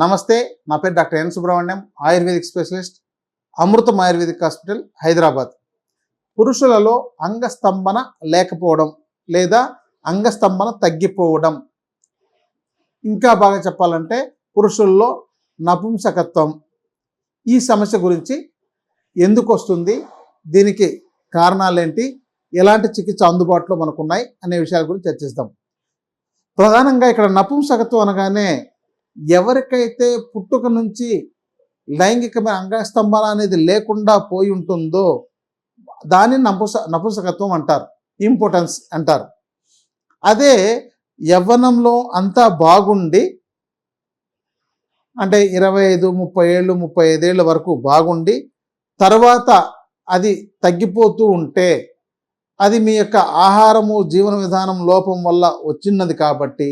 నమస్తే, నా పేరు doctor N Subrahmanyam, ayurvedic specialist, Amrutham ayurvedic hospital, Hyderabad. పురుషులలో అంగస్తంభన లేకపోవడం లేదా అంగస్తంభన తగ్గిపోవడం, ఇంకా బాగా చెప్పాలంటే పురుషుల్లో నపుంసకత్వం, ఈ సమస్య గురించి ఎందుకు వస్తుంది, దీనికి కారణాలేంటి, ఎలాంటి చికిత్స అందుబాటులో మనకున్నాయి అనే విషయాల గురించి చర్చిస్తాం. ప్రధానంగా ఇక్కడ నపుంసకత్వం అనగానే ఎవరికైతే పుట్టుక నుంచి లైంగికమైన అంగస్తంభన అనేది లేకుండా పోయి ఉంటుందో దాన్ని నపుంసకత్వం అంటారు, ఇంపార్టెన్స్ అంటారు. అదే యవ్వనంలో అంతా బాగుండి, అంటే 25-30 ఏళ్ళు 35 ఏళ్ళ వరకు బాగుండి తర్వాత అది తగ్గిపోతూ ఉంటే అది మీ యొక్క ఆహారము జీవన విధానం లోపం వల్ల వచ్చినది కాబట్టి,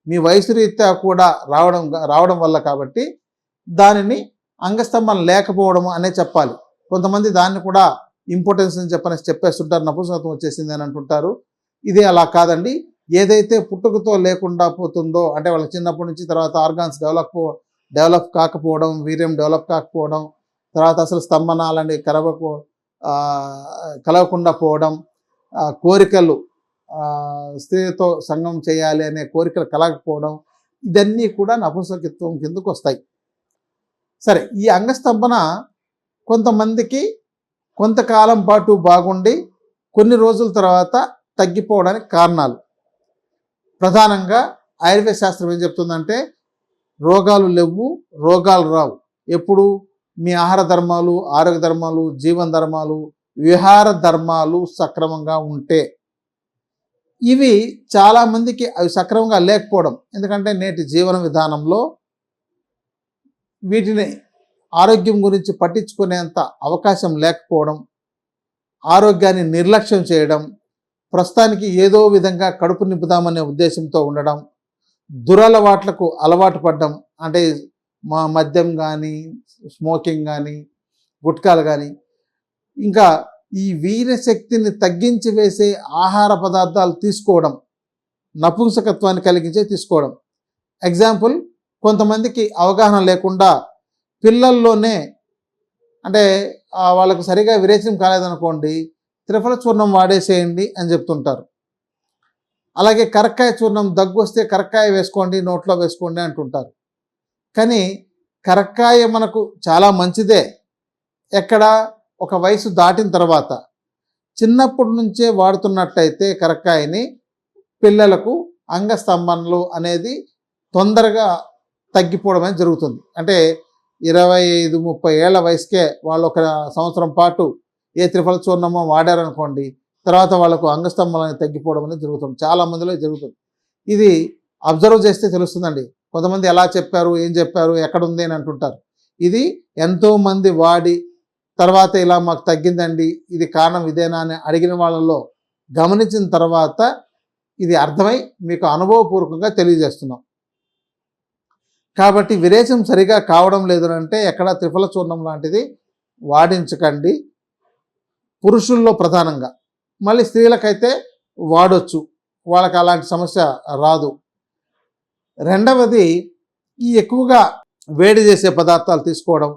మీ వయసు రీత్యా కూడా రావడం వల్ల కాబట్టి దానిని అంగస్తంభన లేకపోవడం అనే చెప్పాలి. కొంతమంది దాన్ని కూడా ఇంపార్టెన్స్ అని చెప్పేస్తుంటారు, నపుంసకత్వం వచ్చేసింది అని అంటుంటారు. ఇది అలా కాదండి. ఏదైతే పుట్టుకతో లేకుండా పోతుందో, అంటే వాళ్ళకి చిన్నప్పటి నుంచి తర్వాత ఆర్గాన్స్ డెవలప్ కాకపోవడం, వీర్యం డెవలప్ కాకపోవడం, తర్వాత అసలు స్తంభనాలని కలవకుండా పోవడం, కోరికలు స్త్రీతో సంగం చేయాలి అనే కోరికలు కలగకపోవడం, ఇదన్నీ కూడా నపుంసకత్వం కిందకు వస్తాయి. సరే, ఈ అంగస్తంభన కొంతమందికి కొంతకాలం పాటు బాగుండి కొన్ని రోజుల తర్వాత తగ్గిపోవడానికి కారణాలు ప్రధానంగా ఆయుర్వేద శాస్త్రం ఏం చెప్తుందంటే, రోగాలు లేవు, రోగాలు రావు. ఎప్పుడు మీ ఆహార ధర్మాలు, ఆరోగ్య ధర్మాలు, జీవన ధర్మాలు, విహార ధర్మాలు సక్రమంగా ఉంటే. ఇవి చాలామందికి అవి సక్రమంగా లేకపోవడం, ఎందుకంటే నేటి జీవన విధానంలో వీటిని ఆరోగ్యం గురించి పట్టించుకునేంత అవకాశం లేకపోవడం, ఆరోగ్యాన్ని నిర్లక్ష్యం చేయడం, ప్రస్తుతానికి ఏదో విధంగా కడుపు నింపుదామనే ఉద్దేశంతో ఉండడం, దురలవాట్లకు అలవాటు పడడం, అంటే మద్యం కానీ, స్మోకింగ్ కానీ, గుట్కాలు కానీ, ఇంకా ఈ వీర్యశక్తిని తగ్గించి వేసే ఆహార పదార్థాలు తీసుకోవడం, నపుంసకత్వాన్ని కలిగించే తీసుకోవడం. ఎగ్జాంపుల్, కొంతమందికి అవగాహన లేకుండా పిల్లల్లోనే, అంటే వాళ్ళకు సరిగా విరేచనం కాలేదనుకోండి, త్రిఫల చూర్ణం వాడేసేయండి అని చెప్తుంటారు. అలాగే కరక్కాయ చూర్ణం, దగ్గు వస్తే కరక్కాయ వేసుకోండి, నోట్లో వేసుకోండి అంటుంటారు. కానీ కరక్కాయ మనకు చాలా మంచిదే, ఎక్కడ ఒక వయసు దాటిన తర్వాత. చిన్నప్పటి నుంచే వాడుతున్నట్టయితే కరక్కాయని పిల్లలకు అంగస్తంభనలు అనేది తొందరగా తగ్గిపోవడం అనేది జరుగుతుంది. అంటే 25-30 ఏళ్ల వయసుకే వాళ్ళు ఒక సంవత్సరం పాటు ఏ త్రిఫల చూర్ణమో వాడారనుకోండి, తర్వాత వాళ్ళకు అంగస్తంభనలు అనేది తగ్గిపోవడం అనేది జరుగుతుంది, చాలామందిలో జరుగుతుంది. ఇది అబ్జర్వ్ చేస్తే తెలుస్తుందండి. కొంతమంది ఎలా చెప్పారు, ఏం చెప్పారు, ఎక్కడుంది అని అంటుంటారు. ఇది ఎంతోమంది వాడి తర్వాత ఇలా మాకు తగ్గిందండి, ఇది కారణం ఇదేనా అని అడిగిన వాళ్ళలో గమనించిన తర్వాత ఇది అర్థమై మీకు అనుభవపూర్వకంగా తెలియజేస్తున్నాం. కాబట్టి విరేచనం సరిగా కావడం లేదు అంటే ఎక్కడ త్రిఫల చూర్ణం లాంటిది వాడించకండి, పురుషుల్లో ప్రధానంగా. మళ్ళీ స్త్రీలకైతే వాడొచ్చు, వాళ్ళకి అలాంటి సమస్య రాదు. రెండవది, ఈ ఎక్కువగా వేడి చేసే పదార్థాలు తీసుకోవడం,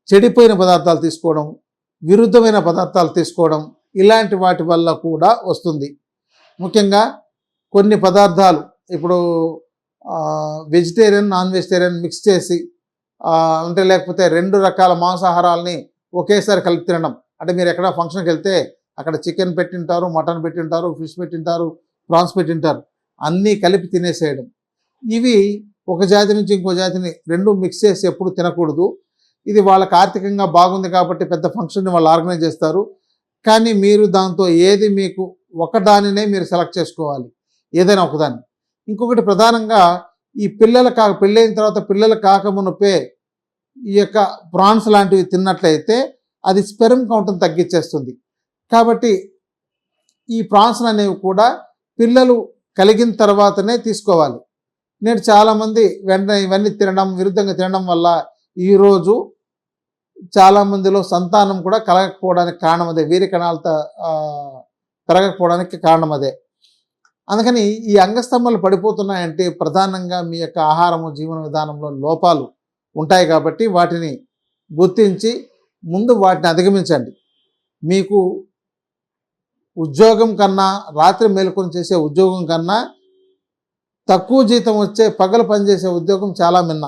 చెడిపోయిన పదార్థాలు తీసుకోవడం, విరుద్ధమైన పదార్థాలు తీసుకోవడం, ఇలాంటి వాటి వల్ల కూడా వస్తుంది. ముఖ్యంగా కొన్ని పదార్థాలు, ఇప్పుడు వెజిటేరియన్ నాన్ వెజిటేరియన్ మిక్స్ చేసి, అంటే లేకపోతే 2 రకాల మాంసాహారాలని ఒకేసారి కలిపి తినడం. అంటే మీరు ఎక్కడ ఫంక్షన్కి వెళ్తే అక్కడ చికెన్ పెట్టింటారు, మటన్ పెట్టింటారు, ఫిష్ పెట్టింటారు, ప్రాన్స్ పెట్టింటారు, అన్నీ కలిపి తినేసేయడం. ఇవి ఒక జాతి నుంచి ఇంకో జాతిని 2 మిక్స్ చేసి ఎప్పుడు తినకూడదు. ఇది వాళ్ళకి ఆర్థికంగా బాగుంది కాబట్టి పెద్ద ఫంక్షన్ని వాళ్ళు ఆర్గనైజ్ చేస్తారు. కానీ మీరు దాంతో ఏది మీకు ఒకదానినే మీరు సెలెక్ట్ చేసుకోవాలి, ఏదైనా ఒకదాన్ని. ఇంకొకటి ప్రధానంగా ఈ పెళ్ళైన తర్వాత పిల్లలు కాకమునుపే ఈ యొక్క ప్రాన్స్ లాంటివి తిన్నట్లయితే అది స్పెర్మ్ కౌంట్ని తగ్గించేస్తుంది. కాబట్టి ఈ ప్రాన్స్ అనేవి కూడా పిల్లలు కలిగిన తర్వాతనే తీసుకోవాలి. నేడు చాలామంది వెంటనే ఇవన్నీ తినడం, విరుద్ధంగా తినడం వల్ల ఈరోజు చాలామందిలో సంతానం కూడా కలగకపోవడానికి కారణం అదే, వీర్య కణాలతో పెరగకపోవడానికి కారణం అదే. అందుకని ఈ అంగస్తంభాలు పడిపోతున్నాయంటే ప్రధానంగా మీ యొక్క ఆహారము జీవన విధానంలో లోపాలు ఉంటాయి కాబట్టి వాటిని గుర్తించి ముందు వాటిని అధిగమించండి. మీకు ఉద్యోగం కన్నా, రాత్రి మేలుకొని చేసే ఉద్యోగం కన్నా తక్కువ జీతం వచ్చే పగలు పనిచేసే ఉద్యోగం చాలా మిన్న.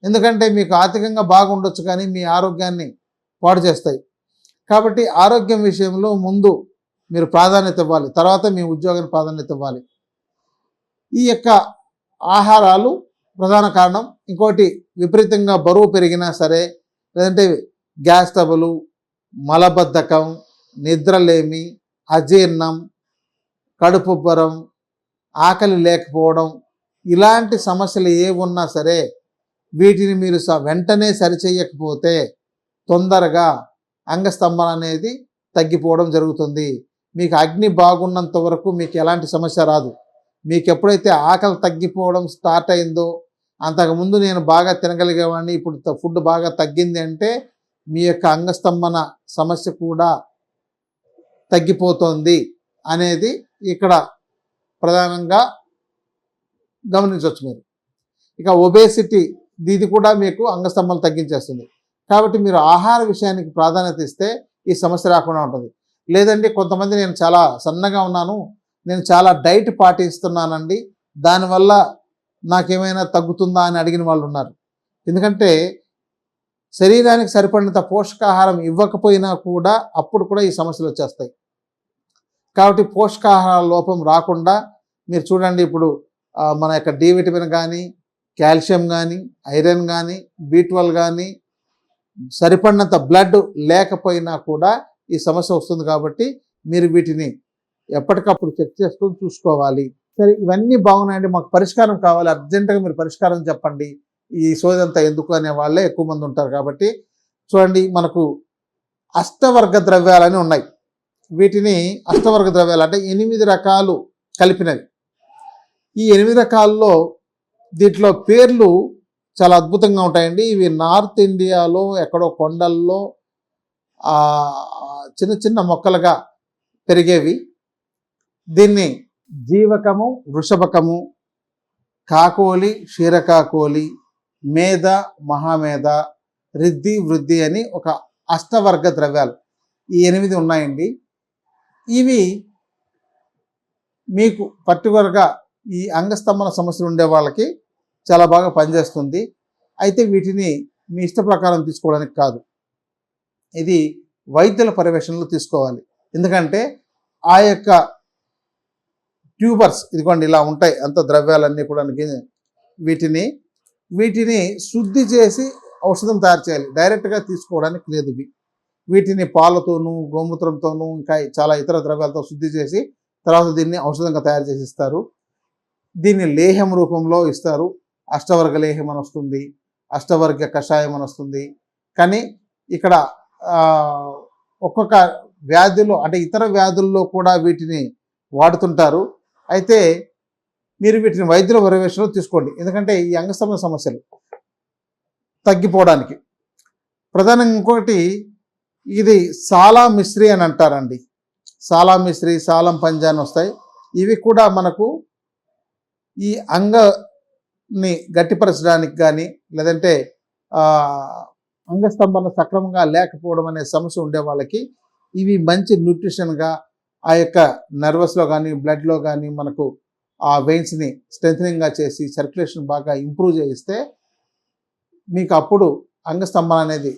ఎందుకంటే మీకు ఆర్థికంగా బాగుండొచ్చు కానీ మీ ఆరోగ్యాన్ని పాడు చేస్తాయి. కాబట్టి ఆరోగ్యం విషయంలో ముందు మీరు ప్రాధాన్యత ఇవ్వాలి, తర్వాత మీ ఉద్యోగానికి ప్రాధాన్యత ఇవ్వాలి. ఈ యొక్క ఆహారాలు ప్రధాన కారణం. ఇంకోటి, విపరీతంగా బరువు పెరిగినా సరే, లేదంటే గ్యాస్ ట్రబులు, మలబద్ధకం, నిద్రలేమి, అజీర్ణం, కడుపుబ్బరం, ఆకలి లేకపోవడం, ఇలాంటి సమస్యలు ఏ ఉన్నా సరే వీటిని మీరు వెంటనే సరిచేయకపోతే తొందరగా అంగస్తంభన అనేది తగ్గిపోవడం జరుగుతుంది. మీకు అగ్ని బాగున్నంత వరకు మీకు ఎలాంటి సమస్య రాదు. మీకు ఎప్పుడైతే ఆకలి తగ్గిపోవడం స్టార్ట్ అయిందో, అంతకుముందు నేను బాగా తినగలిగేవాడిని, ఇప్పుడు ఫుడ్ బాగా తగ్గింది అంటే మీ యొక్క అంగస్తంభన సమస్య కూడా తగ్గిపోతుంది అనేది ఇక్కడ ప్రధానంగా గమనించవచ్చు మీరు. ఇక ఒబేసిటీ, ఇది కూడా మీకు అంగస్తంభన తగ్గించేస్తుంది. కాబట్టి మీరు ఆహార విషయానికి ప్రాధాన్యత ఇస్తే ఈ సమస్య రాకుండా ఉంటుంది. లేదండి, కొంతమంది నేను చాలా సన్నగా ఉన్నాను, నేను చాలా డైట్ పాటిస్తున్నానండి, దానివల్ల నాకేమైనా తగ్గుతుందా అని అడిగిన వాళ్ళు ఉన్నారు. ఎందుకంటే శరీరానికి సరిపడినంత పోషకాహారం ఇవ్వకపోయినా కూడా అప్పుడు కూడా ఈ సమస్యలు వచ్చేస్తాయి. కాబట్టి పోషకాహార లోపం రాకుండా మీరు చూడండి, ఇప్పుడు మన యొక్క డి విటమిన్ కానీ, కాల్షియం కానీ, ఐరన్ కానీ, B12 కానీ, సరిపడినంత బ్లడ్ లేకపోయినా కూడా ఈ సమస్య వస్తుంది. కాబట్టి మీరు వీటిని ఎప్పటికప్పుడు చెక్ చేసుకొని చూసుకోవాలి. సరే, ఇవన్నీ బాగున్నాయండి, మాకు పరిష్కారం కావాలి, అర్జెంటుగా మీరు పరిష్కారం చెప్పండి, ఈ సోదంతా ఎందుకు అనే వాళ్ళే ఎక్కువ మంది ఉంటారు. కాబట్టి చూడండి, మనకు అష్టవర్గ ద్రవ్యాలని ఉన్నాయి. వీటిని అష్టవర్గ ద్రవ్యాలు అంటే 8 రకాలు కలిపినవి. ఈ 8 రకాల్లో దీంట్లో పేర్లు చాలా అద్భుతంగా ఉంటాయండి. ఇవి నార్త్ ఇండియాలో ఎక్కడో కొండల్లో చిన్న చిన్న మొక్కలుగా పెరిగేవి. దీన్ని జీవకము, వృషభకము, కాకోలి, క్షీరకాకోలి, మేధ, మహామేధ, రిద్ధి, వృద్ధి అని ఒక అష్టవర్గ ద్రవ్యాలు ఈ 8 ఉన్నాయండి. ఇవి మీకు పర్టికులర్గా ఈ అంగస్తంభన సమస్యలు ఉండే వాళ్ళకి చాలా బాగా పనిచేస్తుంది. అయితే వీటిని మీ ఇష్ట ప్రకారం తీసుకోవడానికి కాదు, ఇది వైద్యుల పర్యవేక్షణలో తీసుకోవాలి. ఎందుకంటే ఆ యొక్క ట్యూబర్స్ ఇదిగోండి ఇలా ఉంటాయి, అంత ద్రవ్యాలన్నీ కూడా వీటిని శుద్ధి చేసి ఔషధం తయారు చేయాలి. డైరెక్ట్గా తీసుకోవడానికి లేదు. వీటిని పాలతోనూ, గోమూత్రంతోనూ, ఇంకా చాలా ఇతర ద్రవ్యాలతో శుద్ధి చేసి తర్వాత దీన్ని ఔషధంగా తయారు చేసి ఇస్తారు. దీన్ని లేహం రూపంలో ఇస్తారు. అష్టవర్గ లేహం అని వస్తుంది, అష్టవర్గ కషాయం అని వస్తుంది. కానీ ఇక్కడ ఒక్కొక్క వ్యాధిలో అంటే ఇతర వ్యాధుల్లో కూడా వీటిని వాడుతుంటారు. అయితే మీరు వీటిని వైద్యుల పర్యవేక్షణలో తీసుకోండి. ఎందుకంటే ఈ అంగస్తంభన సమస్యలు తగ్గిపోవడానికి ప్రధానంగా ఇంకొకటి, ఇది సాలా మిశ్రీ అని అంటారండి. సాలా మిశ్రీ, సాలం పంజా అని వస్తాయి. ఇవి కూడా మనకు ఈ అంగాన్ని గట్టిపరచడానికి కానీ, లేదంటే అంగస్తంభన సక్రమంగా లేకపోవడం అనే సమస్య ఉండే వాళ్ళకి ఇవి మంచి న్యూట్రిషన్గా ఆ యొక్క నర్వస్లో కానీ, బ్లడ్లో కానీ మనకు ఆ వెయిన్స్ని స్ట్రెంథనింగ్గా చేసి సర్క్యులేషన్ బాగా ఇంప్రూవ్ చేయిస్తే మీకు అప్పుడు అంగస్తంభన అనేది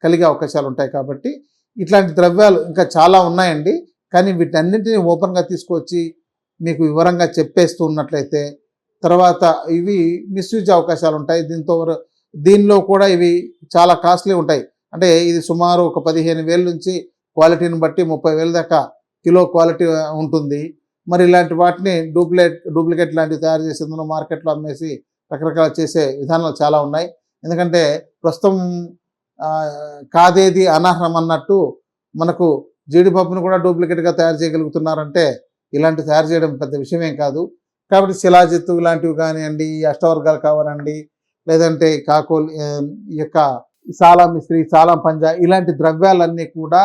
కలిగే అవకాశాలు ఉంటాయి. కాబట్టి ఇట్లాంటి ద్రవ్యాలు ఇంకా చాలా ఉన్నాయండి. కానీ వీటన్నింటినీ ఓపెన్గా తీసుకొచ్చి మీకు వివరంగా చెప్పేస్తూ ఉన్నట్లయితే తర్వాత ఇవి మిస్యూజ్ అవకాశాలు ఉంటాయి. దీనిలో కూడా ఇవి చాలా కాస్ట్లీ ఉంటాయి. అంటే ఇది సుమారు ఒక 15,000 నుంచి క్వాలిటీని బట్టి 30,000 దాకా కిలో క్వాలిటీ ఉంటుంది. మరి ఇలాంటి వాటిని డూప్లికేట్ లాంటివి తయారు చేసి మార్కెట్లో అమ్మేసి రకరకాల చేసే విధానాలు చాలా ఉన్నాయి. ఎందుకంటే ప్రస్తుతం కాదేది అనర్హం అన్నట్టు మనకు జీడిపప్పును కూడా డూప్లికేట్గా తయారు చేయగలుగుతున్నారంటే ఇలాంటివి తయారు చేయడం పెద్ద విషయమేం కాదు. కాబట్టి శిలాజిత్తు ఇలాంటివి కానివ్వండి, అష్టవర్గాలు కావాలండి, లేదంటే కాకోల్ ఈ యొక్క సాలా మిశ్రీ, సాలం పంజా ఇలాంటి ద్రవ్యాలన్నీ కూడా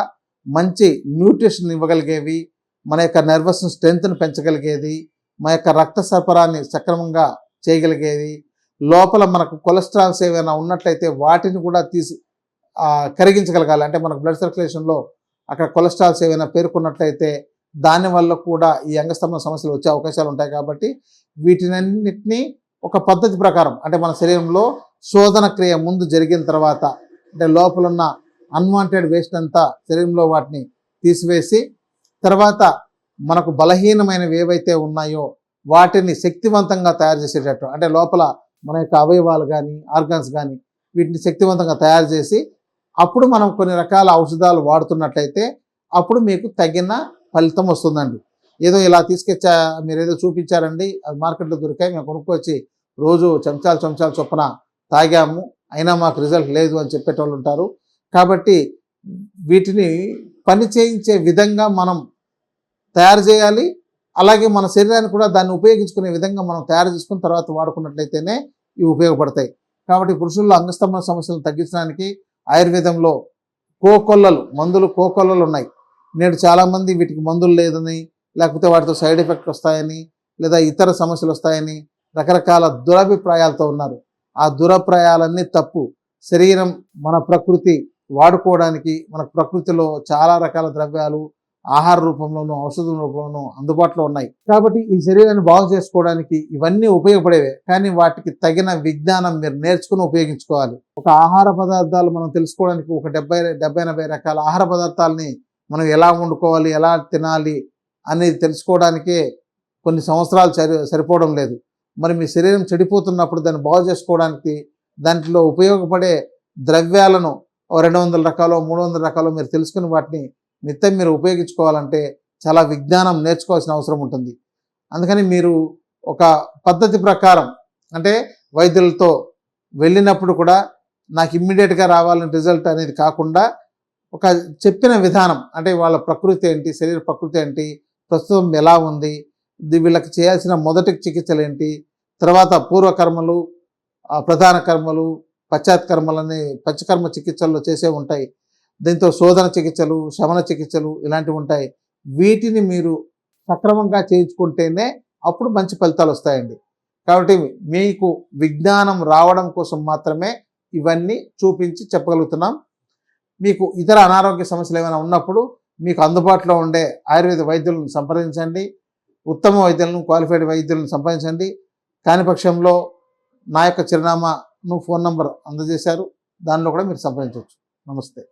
మంచి న్యూట్రిషన్ ఇవ్వగలిగేవి, మన యొక్క నర్వస్ స్ట్రెంత్ని పెంచగలిగేది, మన యొక్క రక్త సరఫరాన్ని సక్రమంగా చేయగలిగేది, లోపల మనకు కొలెస్ట్రాల్స్ ఏమైనా ఉన్నట్లయితే వాటిని కూడా తీసి కరిగించగలగాలి. అంటే మనకు బ్లడ్ సర్క్యులేషన్లో అక్కడ కొలెస్ట్రాల్స్ ఏమైనా పేర్కొన్నట్లయితే దానివల్ల కూడా ఈ అంగస్తంభన సమస్యలు వచ్చే అవకాశాలు ఉంటాయి. కాబట్టి వీటినన్నిటినీ ఒక పద్ధతి ప్రకారం, అంటే మన శరీరంలో శోధన క్రియ ముందు జరిగిన తర్వాత, అంటే లోపల ఉన్న అన్వాంటెడ్ వేస్ట్ అంతా శరీరంలో వాటిని తీసివేసి, తర్వాత మనకు బలహీనమైనవి ఏవైతే ఉన్నాయో వాటిని శక్తివంతంగా తయారు చేసేటట్టు, అంటే లోపల మన యొక్క అవయవాలు కానీ ఆర్గాన్స్ కానీ వీటిని శక్తివంతంగా తయారు చేసి అప్పుడు మనం కొన్ని రకాల ఔషధాలు వాడుతున్నట్లయితే అప్పుడు మీకు తగిన ఫలితం వస్తుందండి. ఏదో ఇలా తీసుకొచ్చా, మీరు ఏదో చూపించారండి, అది మార్కెట్లో దొరికాయి, మేము కొనుక్కొచ్చి రోజు చెంచాలు చొప్పున తాగాము, అయినా మాకు రిజల్ట్ లేదు అని చెప్పేటోళ్ళు ఉంటారు. కాబట్టి వీటిని పని చేయించే విధంగా మనం తయారు చేయాలి. అలాగే మన శరీరాన్ని కూడా దాన్ని ఉపయోగించుకునే విధంగా మనం తయారు చేసుకుని తర్వాత వాడుకున్నట్లయితేనే ఇవి ఉపయోగపడతాయి. కాబట్టి పురుషుల్లో అంగస్తంభన సమస్యలను తగ్గించడానికి ఆయుర్వేదంలో కోకొల్లలు ఉన్నాయి. నేడు చాలామంది వీటికి మందులు లేదని, లేకపోతే వాటితో సైడ్ ఎఫెక్ట్ వస్తాయని, లేదా ఇతర సమస్యలు వస్తాయని రకరకాల దురభిప్రాయాలతో ఉన్నారు. ఆ దురభిప్రాయాలన్నీ తప్పు. శరీరం మన ప్రకృతి వాడుకోవడానికి మన ప్రకృతిలో చాలా రకాల ద్రవ్యాలు ఆహార రూపంలోనూ ఔషధం రూపంలోనూ అందుబాటులో ఉన్నాయి. కాబట్టి ఈ శరీరాన్ని బాగు చేసుకోవడానికి ఇవన్నీ ఉపయోగపడేవే, కానీ వాటికి తగిన విజ్ఞానం మీరు నేర్చుకుని ఉపయోగించుకోవాలి. ఒక ఆహార పదార్థాలు మనం తెలుసుకోవడానికి ఒక 70-80 రకాల ఆహార పదార్థాలని మనం ఎలా వండుకోవాలి, ఎలా తినాలి అనేది తెలుసుకోవడానికే కొన్ని సంవత్సరాలు సరిపోవడం లేదు. మరి మీ శరీరం చెడిపోతున్నప్పుడు దాన్ని బాగు చేసుకోవడానికి దాంట్లో ఉపయోగపడే ద్రవ్యాలను 200 రకాలు 300 రకాలు మీరు తెలుసుకుని వాటిని నిత్యం మీరు ఉపయోగించుకోవాలంటే చాలా విజ్ఞానం నేర్చుకోవాల్సిన అవసరం ఉంటుంది. అందుకని మీరు ఒక పద్ధతి ప్రకారం, అంటే వైద్యులతో వెళ్ళినప్పుడు కూడా నాకు ఇమ్మీడియట్గా రావాలని రిజల్ట్ అనేది కాకుండా ఒక చెప్పిన విధానం, అంటే వాళ్ళ ప్రకృతి ఏంటి, శరీర ప్రకృతి ఏంటి, ప్రస్తుతం ఎలా ఉంది, వీళ్ళకి చేయాల్సిన మొదటి చికిత్సలు ఏంటి, తర్వాత పూర్వకర్మలు, ప్రధాన కర్మలు, పశ్చాత్కర్మలని పంచకర్మ చికిత్సల్లో చేసే ఉంటాయి. దీంతో శోధన చికిత్సలు, శమన చికిత్సలు ఇలాంటివి ఉంటాయి. వీటిని మీరు సక్రమంగా చేయించుకుంటేనే అప్పుడు మంచి ఫలితాలు వస్తాయండి. కాబట్టి మీకు విజ్ఞానం రావడం కోసం మాత్రమే ఇవన్నీ చూపించి చెప్పగలుగుతున్నాం. మీకు ఇతర అనారోగ్య సమస్యలు ఏమైనా ఉన్నప్పుడు మీకు అందుబాటులో ఉండే ఆయుర్వేద వైద్యులను సంప్రదించండి. ఉత్తమ వైద్యులను, క్వాలిఫైడ్ వైద్యులను సంప్రదించండి. కాని పక్షంలో నా యొక్క చిరునామాను, ఫోన్ నంబర్ అందజేశారు, దానిలో కూడా మీరు సంప్రదించవచ్చు. నమస్తే.